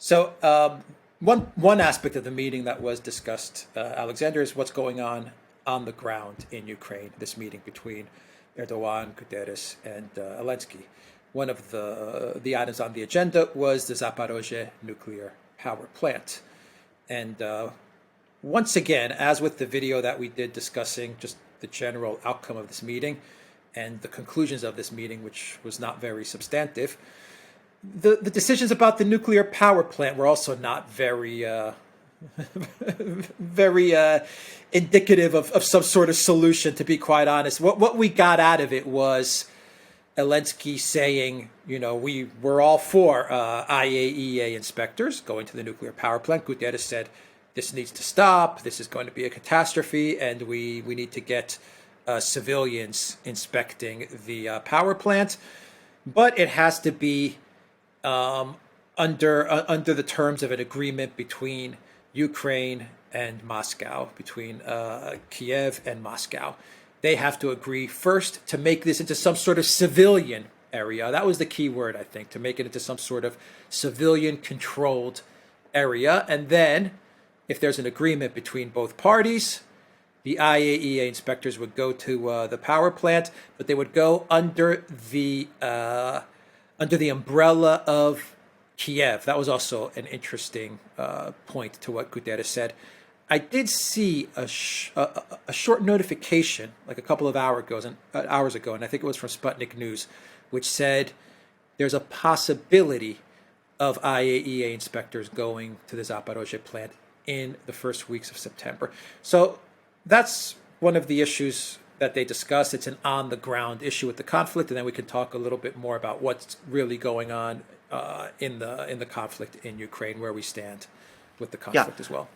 So one aspect of the meeting that was discussed, Alexander, is what's going on the ground in Ukraine. This meeting between Erdogan, Guterres, and Zelensky. One of the items on the agenda was the Zaporozhye nuclear power plant, and once again, as with the video that we did discussing just the general outcome of this meeting and the conclusions of this meeting, which was not very substantive, the decisions about the nuclear power plant were also not very very indicative of some sort of solution, to be quite honest. What we got out of it was Zelensky saying, we're all for IAEA inspectors going to the nuclear power plant. Guterres said, this needs to stop. This is going to be a catastrophe, and we need to get civilians inspecting the power plant. But it has to be under the terms of an agreement between Ukraine and Moscow, between Kiev and Moscow. They have to agree first to make this into some sort of civilian area. That was the key word, I think, to make it into some sort of civilian-controlled area. And then, if there's an agreement between both parties, the IAEA inspectors would go to the power plant, but they would go under the umbrella of Kiev. That was also an interesting point to what Guterres said. I did see a short notification like a couple of hours ago, and I think it was from Sputnik News, which said there's a possibility of IAEA inspectors going to the Zaporozhye plant in the first weeks of September. So that's one of the issues that they discussed. It's an on-the-ground issue with the conflict, and then we can talk a little bit more about what's really going on in the conflict in Ukraine, where we stand with the conflict as well.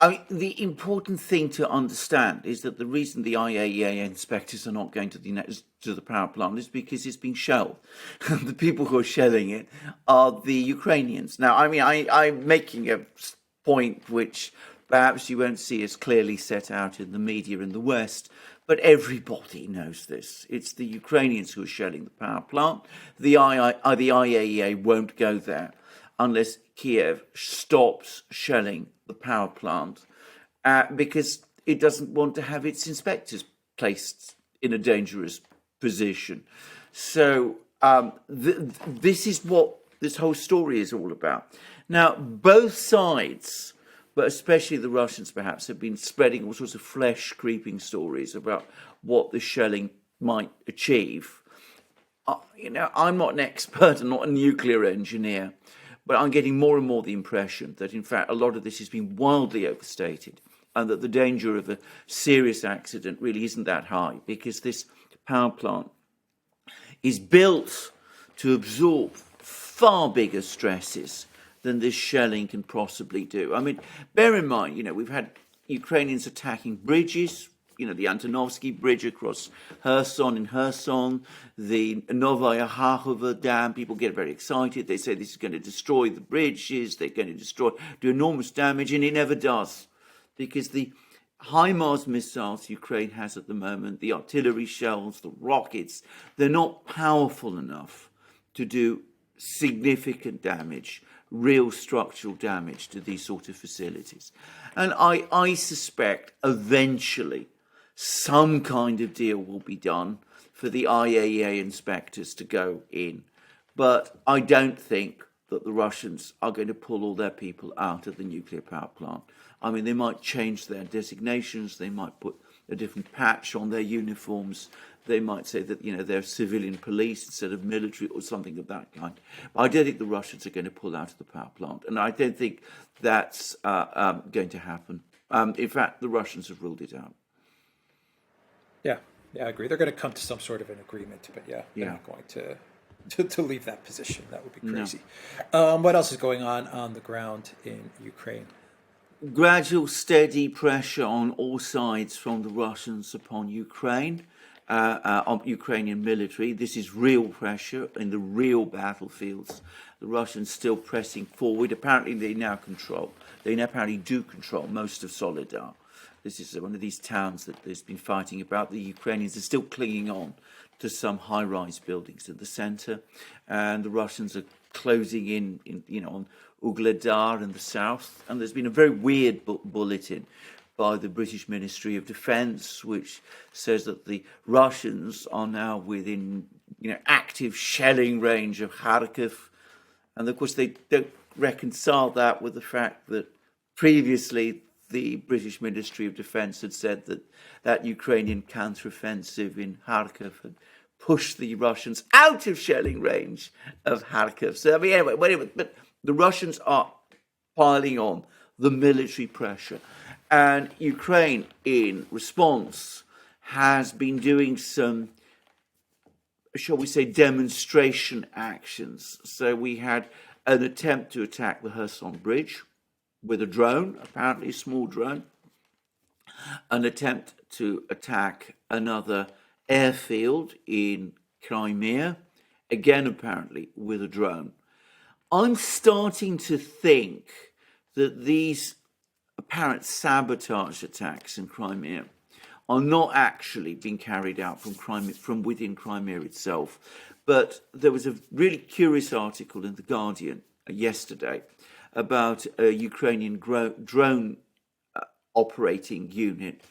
I mean, the important thing to understand is that the reason the IAEA inspectors are not going to the power plant is because it's been shelled. The people who are shelling it are the Ukrainians. Now, I mean, I'm making a point which perhaps you won't see as clearly set out in the media in the West, but everybody knows this. It's the Ukrainians who are shelling the power plant. The IAEA won't go there unless Kiev stops shelling the power plant because it doesn't want to have its inspectors placed in a dangerous position. So this is what this whole story is all about. Now, both sides, but especially the Russians perhaps, have been spreading all sorts of flesh-creeping stories about what the shelling might achieve. I'm not an expert, I'm not a nuclear engineer, but I'm getting more and more the impression that, in fact, a lot of this has been wildly overstated and that the danger of a serious accident really isn't that high because this power plant is built to absorb far bigger stresses than this shelling can possibly do. I mean, bear in mind, we've had Ukrainians attacking bridges, the Antonovsky Bridge across in Kherson, the Novaya Kharkova Dam. People get very excited. They say this is going to destroy the bridges. They're going to do enormous damage, and it never does. Because the HIMARS missiles Ukraine has at the moment, the artillery shells, the rockets, they're not powerful enough to do significant damage, real structural damage to these sort of facilities. And I suspect eventually some kind of deal will be done for the IAEA inspectors to go in. But I don't think that the Russians are going to pull all their people out of the nuclear power plant. I mean, they might change their designations, they might put a different patch on their uniforms, they might say that, they're civilian police instead of military or something of that kind. But I don't think the Russians are going to pull out of the power plant. And I don't think that's going to happen. In fact, the Russians have ruled it out. Yeah, I agree. They're going to come to some sort of an agreement, but they're not going to leave that position. That would be crazy. No. What else is going on the ground in Ukraine? Gradual, steady pressure on all sides from the Russians upon Ukraine, on Ukrainian military. This is real pressure in the real battlefields. The Russians still pressing forward. Apparently, they now apparently do control most of Soledar. This is one of these towns that there's been fighting about. The Ukrainians are still clinging on to some high-rise buildings in the center, and the Russians are closing in on Ugledar in the south. And there's been a very weird bulletin by the British Ministry of Defence, which says that the Russians are now within active shelling range of Kharkiv. And of course, they don't reconcile that with the fact that previously the British Ministry of Defence had said that Ukrainian counteroffensive in Kharkiv had pushed the Russians out of shelling range of Kharkiv. So, I mean, anyway, but the Russians are piling on the military pressure. And Ukraine, in response, has been doing some, shall we say, demonstration actions. So we had an attempt to attack the Kherson Bridge with a drone, apparently a small drone, an attempt to attack another airfield in Crimea, again apparently with a drone. I'm starting to think that these apparent sabotage attacks in Crimea are not actually being carried out from within Crimea itself. But there was a really curious article in The Guardian yesterday about a Ukrainian drone operating unit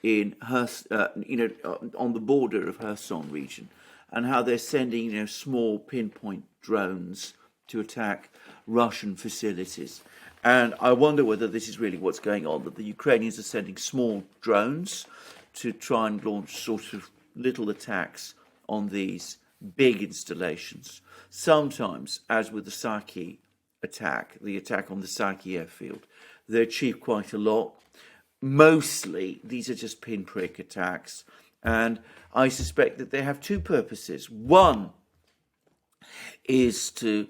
in on the border of Kherson region, and how they're sending small pinpoint drones to attack Russian facilities. And I wonder whether this is really what's going on, that the Ukrainians are sending small drones to try and launch sort of little attacks on these big installations. Sometimes, as with the Saki attack, the attack on the Saki airfield, they achieve quite a lot. Mostly, these are just pinprick attacks. And I suspect that they have two purposes. One is to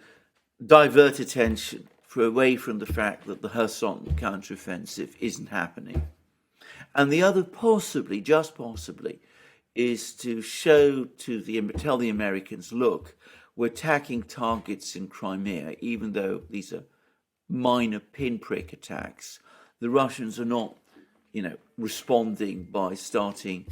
divert attention away from the fact that the Kherson counteroffensive isn't happening. And the other, possibly, just possibly, is to tell the Americans, look, we're attacking targets in Crimea, even though these are minor pinprick attacks. The Russians are not, responding by starting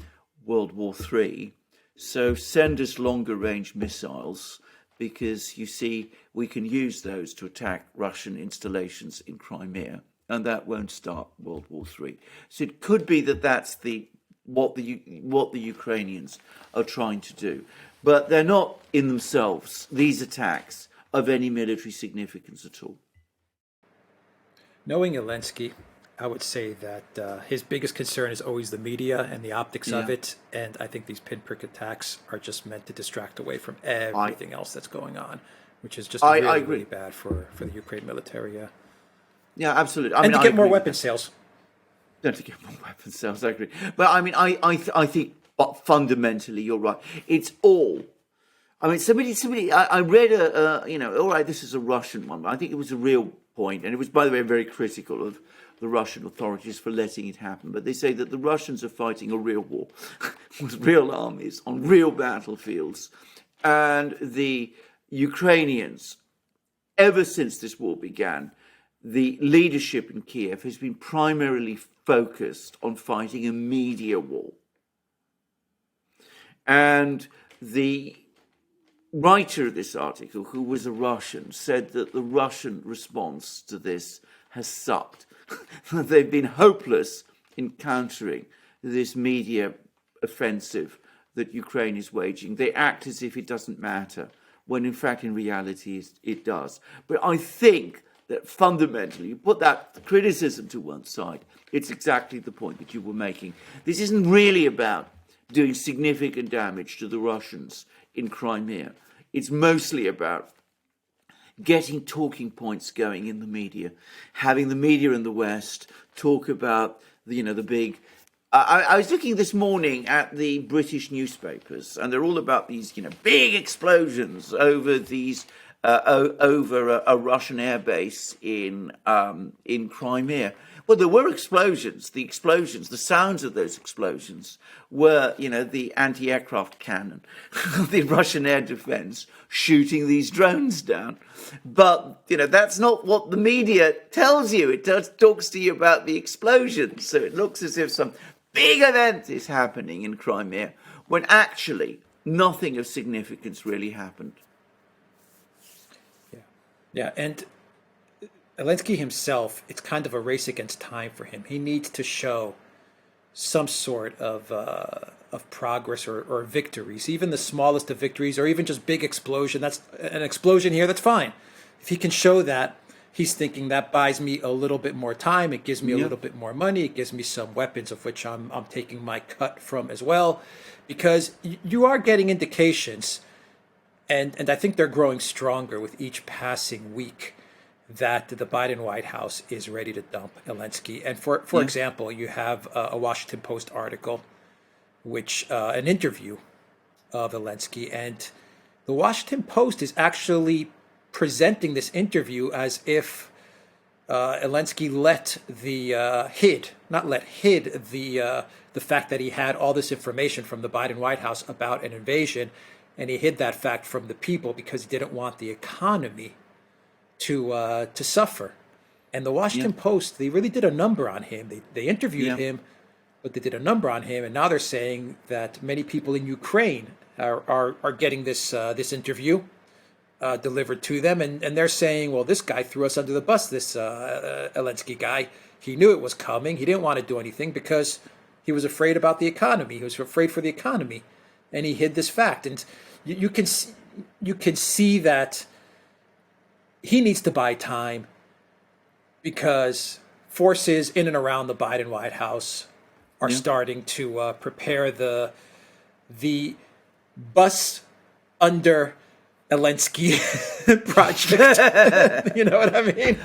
World War III. So send us longer range missiles, because you see, we can use those to attack Russian installations in Crimea, and that won't start World War III. So it could be that that's what the Ukrainians are trying to do. But they're not in themselves, these attacks, of any military significance at all. Knowing Zelensky, I would say that his biggest concern is always the media and the optics of it. And I think these pinprick attacks are just meant to distract away from everything else that's going on, which is just really bad for the Ukraine military. Yeah. Yeah, absolutely. To get more weapon sales. To get more weapon sales, I agree. But I think fundamentally you're right. It's all. I mean, somebody. I read all right, this is a Russian one, but I think it was a real point, and it was, by the way, very critical of the Russian authorities for letting it happen. But they say that the Russians are fighting a real war with real armies on real battlefields, and the Ukrainians, ever since this war began, the leadership in Kiev has been primarily focused on fighting a media war. And the writer of this article, who was a Russian, said that the Russian response to this has sucked. They've been hopeless in countering this media offensive that Ukraine is waging. They act as if it doesn't matter, when in fact, in reality, it does. But I think that fundamentally, you put that criticism to one side, it's exactly the point that you were making. This isn't really about doing significant damage to the Russians in Crimea. It's mostly about getting talking points going in the media, having the media in the West talk about the big. I was looking this morning at the British newspapers, and they're all about these big explosions over these over a Russian airbase in Crimea. Well, there were explosions. The sounds of those explosions were, the anti-aircraft cannon, the Russian air defense shooting these drones down. But, that's not what the media tells you. It talks to you about the explosions. So it looks as if some big event is happening in Crimea, when actually nothing of significance really happened. Yeah. Yeah, and Zelensky himself, it's kind of a race against time for him. He needs to show some sort of progress or victories, even the smallest of victories, or even just big explosion. That's an explosion here. That's fine. If he can show that, he's thinking that buys me a little bit more time. It gives me a Yeah, little bit more money. It gives me some weapons of which I'm taking my cut from as well, because you are getting indications, and I think they're growing stronger with each passing week, that the Biden White House is ready to dump Zelensky. And for yeah, example, you have a Washington Post article, which an interview of Zelensky, and the Washington Post is actually presenting this interview as if Zelensky hid the fact that he had all this information from the Biden White House about an invasion, and he hid that fact from the people because he didn't want the economy to suffer. And the yeah, Washington Post, they really did a number on him. They interviewed yeah, him, but they did a number on him, and now they're saying that many people in Ukraine are getting this interview delivered to them, and they're saying, well, this guy threw us under the bus. This Zelensky guy, he knew it was coming. He didn't want to do anything because he was afraid about the economy. He was afraid for the economy, and he hid this fact. And you can see that he needs to buy time because forces in and around the Biden White House are yeah. starting to prepare the bus under Zelensky project. You know what I mean?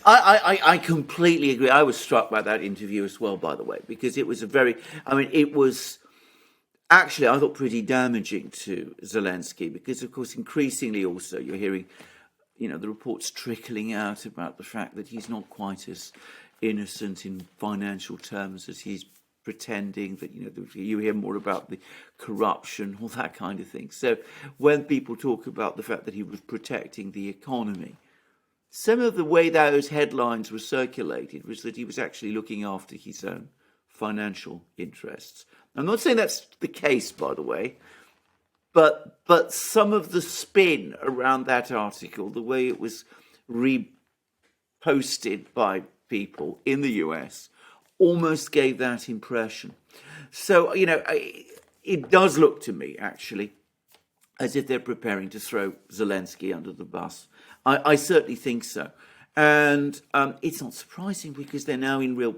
I completely agree. I was struck by that interview as well, by the way, because it was it was actually, I thought, pretty damaging to Zelensky, because, of course, increasingly also you're hearing, the reports trickling out about the fact that he's not quite as innocent in financial terms as he's pretending, that, you hear more about the corruption, all that kind of thing. So when people talk about the fact that he was protecting the economy, some of the way those headlines were circulated was that he was actually looking after his own financial interests. I'm not saying that's the case, by the way, but some of the spin around that article, the way it was reposted by people in the US, almost gave that impression. So, it does look to me, actually, as if they're preparing to throw Zelensky under the bus. I certainly think so. And it's not surprising, because they're now in real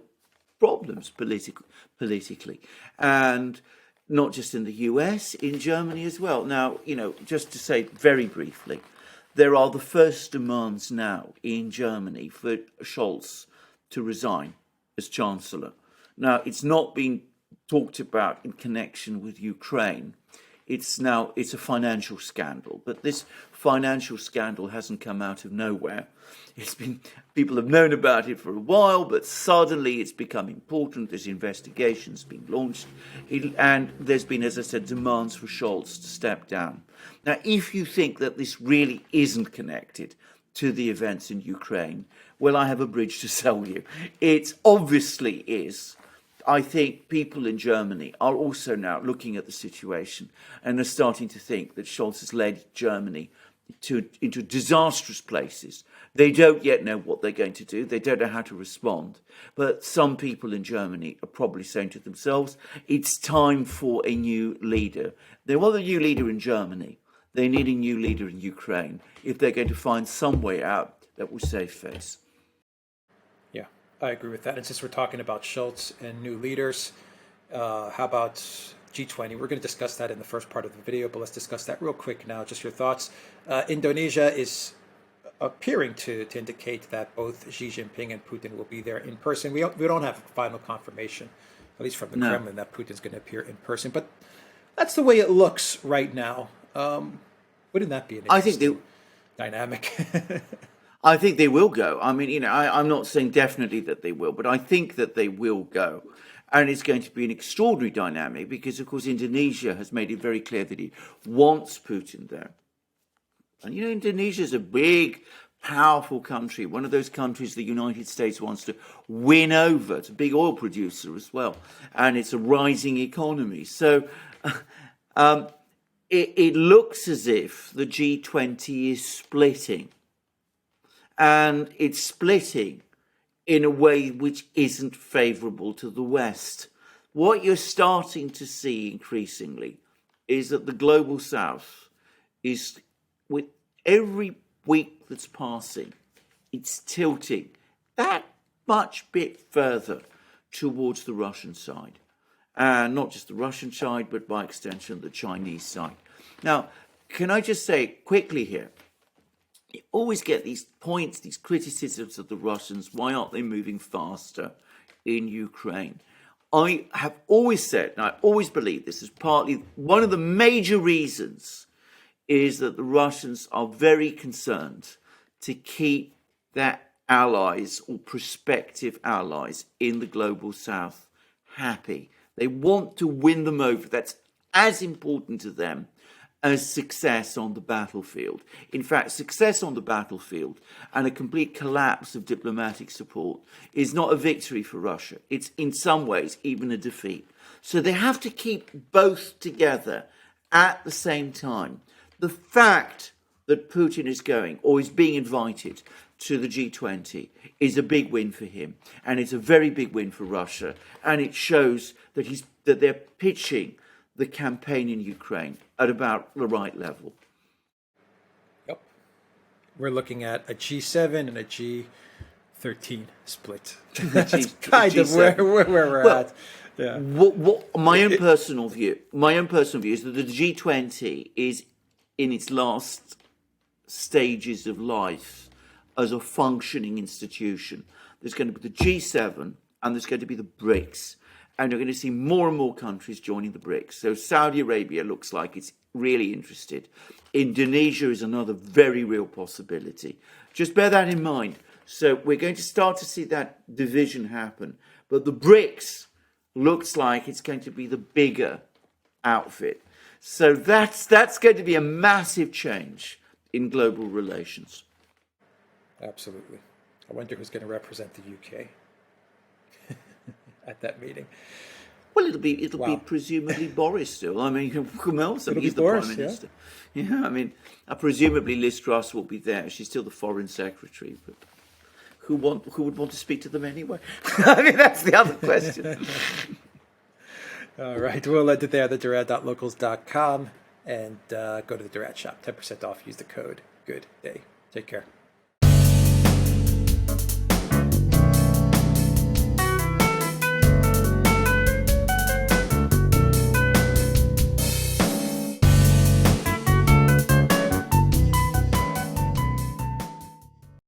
problems politically. And not just in the US, in Germany as well. Now, just to say very briefly, there are the first demands now in Germany for Scholz to resign as Chancellor. Now, it's not been talked about in connection with Ukraine. It's a financial scandal, but this financial scandal hasn't come out of nowhere. People have known about it for a while, but suddenly it's become important. There's investigations being launched, and there's been, as I said, demands for Scholz to step down. Now, if you think that this really isn't connected to the events in Ukraine, well, I have a bridge to sell you. It obviously is. I think people in Germany are also now looking at the situation and are starting to think that Scholz has led Germany into disastrous places. They don't yet know what they're going to do. They don't know how to respond. But some people in Germany are probably saying to themselves, it's time for a new leader. They want a new leader in Germany. They need a new leader in Ukraine if they're going to find some way out that will save face. Yeah, I agree with that. And since we're talking about Schultz and new leaders, how about G20? We're going to discuss that in the first part of the video, but let's discuss that real quick now. Just your thoughts. Indonesia is appearing to indicate that both Xi Jinping and Putin will be there in person. We don't have final confirmation, at least from the Kremlin, that Putin's going to appear in person. But that's the way it looks right now. Wouldn't that be an interesting dynamic? I think they will go. I mean, I'm not saying definitely that they will, but I think that they will go. And it's going to be an extraordinary dynamic because, of course, Indonesia has made it very clear that it wants Putin there. And, Indonesia is a big, powerful country, one of those countries the United States wants to win over. It's a big oil producer as well. And it's a rising economy. So it looks as if the G20 is splitting. and it's splitting in a way which isn't favourable to the West. What you're starting to see increasingly is that the global South is, with every week that's passing, it's tilting that much bit further towards the Russian side. And not just the Russian side, but by extension, the Chinese side. Now, can I just say quickly here, you always get these points, these criticisms of the Russians. Why aren't they moving faster in Ukraine? I have always said, and I always believe this is partly one of the major reasons, is that the Russians are very concerned to keep their allies or prospective allies in the global South happy. They want to win them over. That's as important to them as success on the battlefield. In fact, success on the battlefield and a complete collapse of diplomatic support is not a victory for Russia. It's in some ways even a defeat. So they have to keep both together at the same time. The fact that Putin is going or is being invited to the G20 is a big win for him, and it's a very big win for Russia, and it shows that they're pitching the campaign in Ukraine at about the right level. Yep. We're looking at a G7 and a G13 split. That's kind of where we're at. Yeah. What my own personal view is that the G20 is in its last stages of life as a functioning institution. There's going to be the G7 and there's going to be the BRICS. And you're going to see more and more countries joining the BRICS. So Saudi Arabia looks like it's really interested. Indonesia is another very real possibility. Just bear that in mind. So we're going to start to see that division happen. But the BRICS looks like it's going to be the bigger outfit. So that's going to be a massive change in global relations. Absolutely. I wonder who's going to represent the UK at that meeting. Well, it'll be presumably Boris still. I mean, who else? I mean, he's the Boris, Prime Minister. Yeah, I mean, presumably Liz Truss will be there. She's still the Foreign Secretary, but who would want to speak to them anyway? I mean, that's the other question. All right, we'll end it there. The Duran.locals.com and go to the Duran shop. 10% off. Use the code. Good day. Take care.